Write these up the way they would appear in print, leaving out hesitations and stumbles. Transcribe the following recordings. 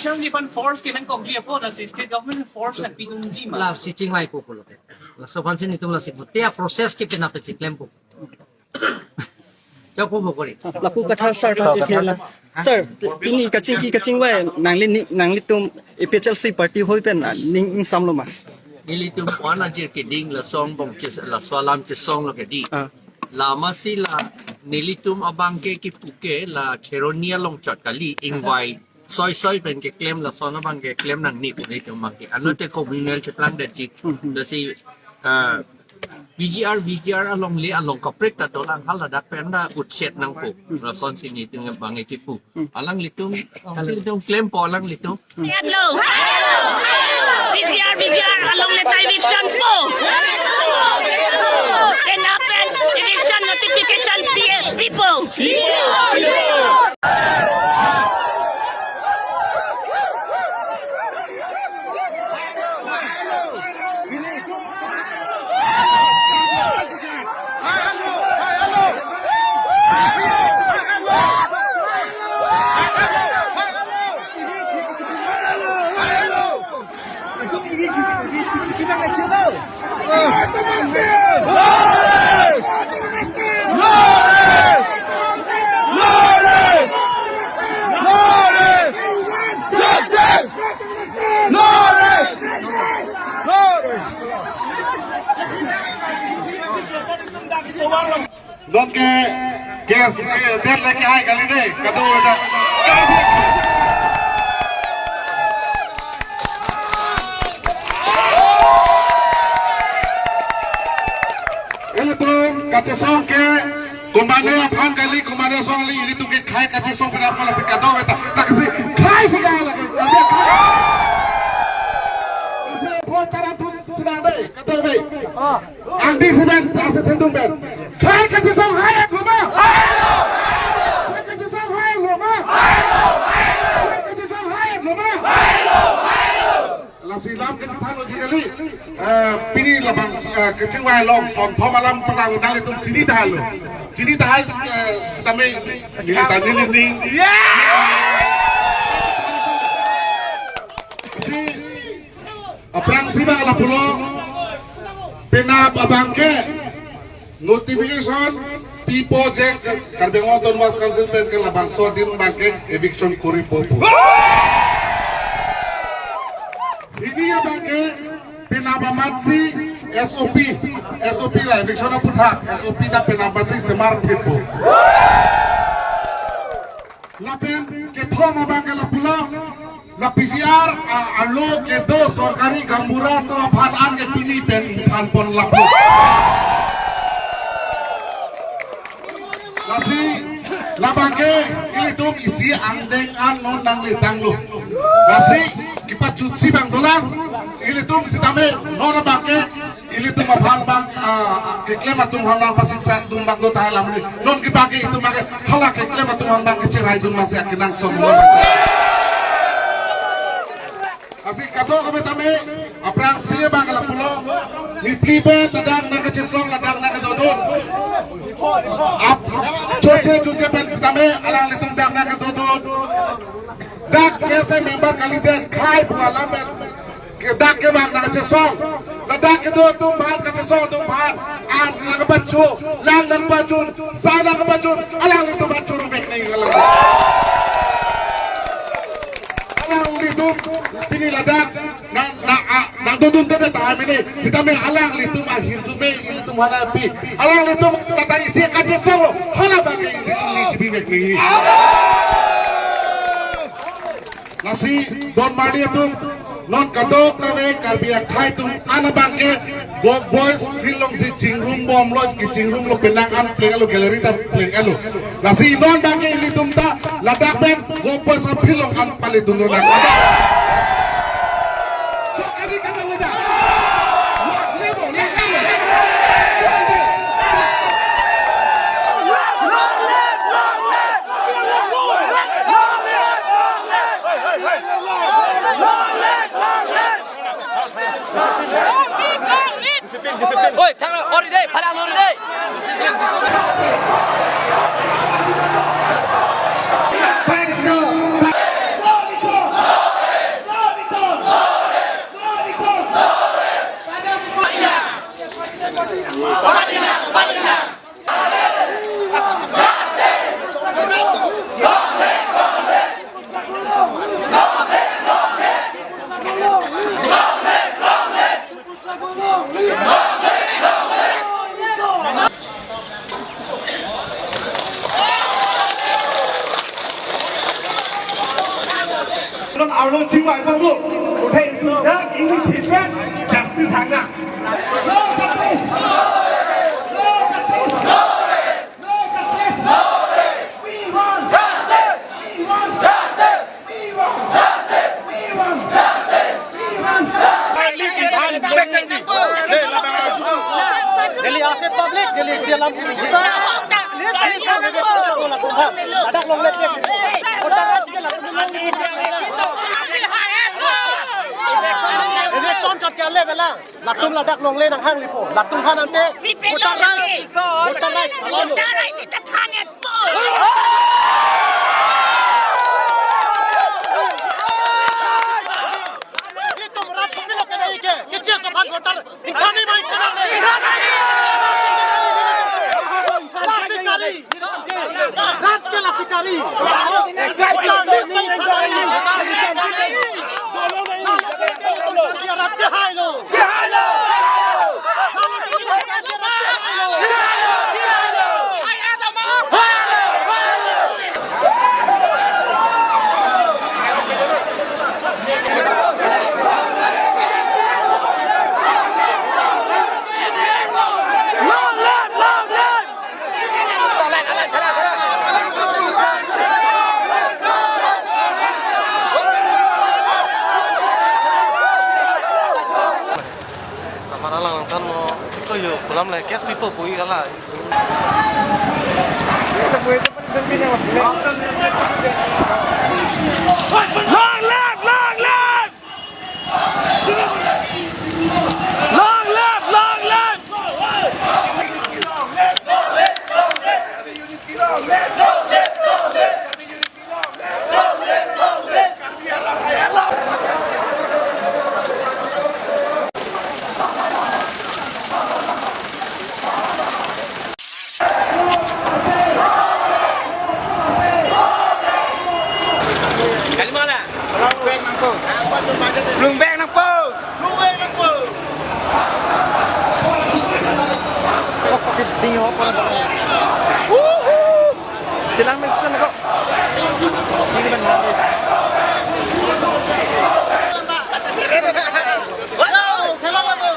eviction di pan force kailan kong dia po na si state government force na pinungji ma. La si Chinglai po pulo. La so pansin itong la si tia process ki pinapasiklem po. Cho po mo ko rin. Lapu kata sir lah. Sir, ini kacing wai nang litum PHLC party hoi pen ning samlo mas. Nilitum wana jir ki ding la song bong chis la swalam chis song lo ke di. Lama si la nilitum abang ke ki puke la keronia long chat kali ingwai soy pen ke claim la sona bang ke claim nang ni pu nilitum mang ke anote ko binel cheplang de chik da si VGR along li along kaprik ta dolang hal da penda utset nang pu la son sini dengan bang ke pu alang litum claim po alang litum Hello. VGR along the eviction po. Can happen eviction notification people. Don ke den leke hai kali deh kado ada. Ini tu kaca song ke kumane apaan kali kumane song li ini tu ke khai kaca song kenapa lah si kado beta tak si khai segala lagi. Buat cara tu sudah deh kado deh. Andi seben terasa tentu ben. Khai kaca song hai aku mah. Khai kaca song hai aku mah. Khai kaca song hai aku mah. Lasilam ke Jepang lagi kali. Pini labang kecing wai long son pemalam penang udang itu ciri dah lo. Ciri dah sedame ini tadi ni. Perang siba ala pulau. Penap abangke notification people je karbengon don mas council pen ke labang so din bangke eviction kuri popo ini ya bangke penabamatsi SOP la eviction putha SOP da penabamatsi semar pipo lapen ke thoma bangke la pula la PCR alo ke do sorkari gambura to aphan ke pini pen than pon lapo lasi labangke itu isi andeng an non nang litang lu lasi kipat jutsi bang dolang itu sidame non bangke itu aphan bang ke klem atum hang pasik sat dum bang do tahalam non kipake itu make hala ke klem atum hang bang ke cerai dum masih akinang som Asik kato kami tami aprang siya bang ala pulo nitlibe tadang naga cislong ladang naga dodon ap coce pen tami alang litung dang naga dodon dak kese member kali den khai pula men dak ke bang naga cislong ladak ke do tum bhan ka cislong tum bhan an naga bacu lang nang bacun sa naga bacun alang litung bacun rubek ning alang litum ini ladak nang dudun tete taham ini sitame alang litum akhir sume litum hanapi alang litum ladak isi kaca solo hala bagi ini cibibek nih nasi don mani itu non kadok kami karbiak khai tum ana bangke boys film si cingrum bom lo ki cingrum lo penangan plengalo galeri ta plengalo nasi don bangke litum ta ladak ben boys film an pale dunno nak Oi, thằng nào đi đây, phải làm luôn đi đây. Long áo long chính ngoại phong lộ, một hệ sự đã ý nghĩ thiệt quen, chắc tư sáng nào. Dili aset public, dili sialam. Ada long lepek. Election kat kale bela. Lakum ladak long le nang hang lipo. Lakum han ante. Pipilong Utaray kita tanget po. Itu berat pemilih kena ike. Kecil sopan kotar. Ikani mai kena. Lasikali. Raskal lasikali. Manalang kan mo ito yo kulam le guest people pui kala long left Lung beng nang po. Dingo ko. Silang mesen ko. Ini man hari. Wow, hello labo.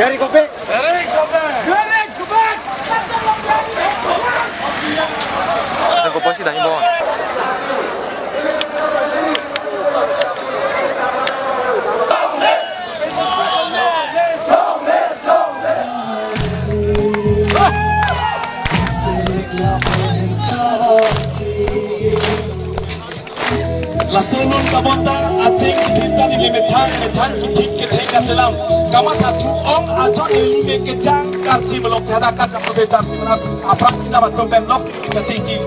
Gary, go back! Ang kupon si dahil mo. Lasunun kabonda acing kita ni lemetang kitik ketika selam kama satu ong ajo ni lime kejang kaji melok hadakan kamu bejar di mana apa kita batum penlok keciki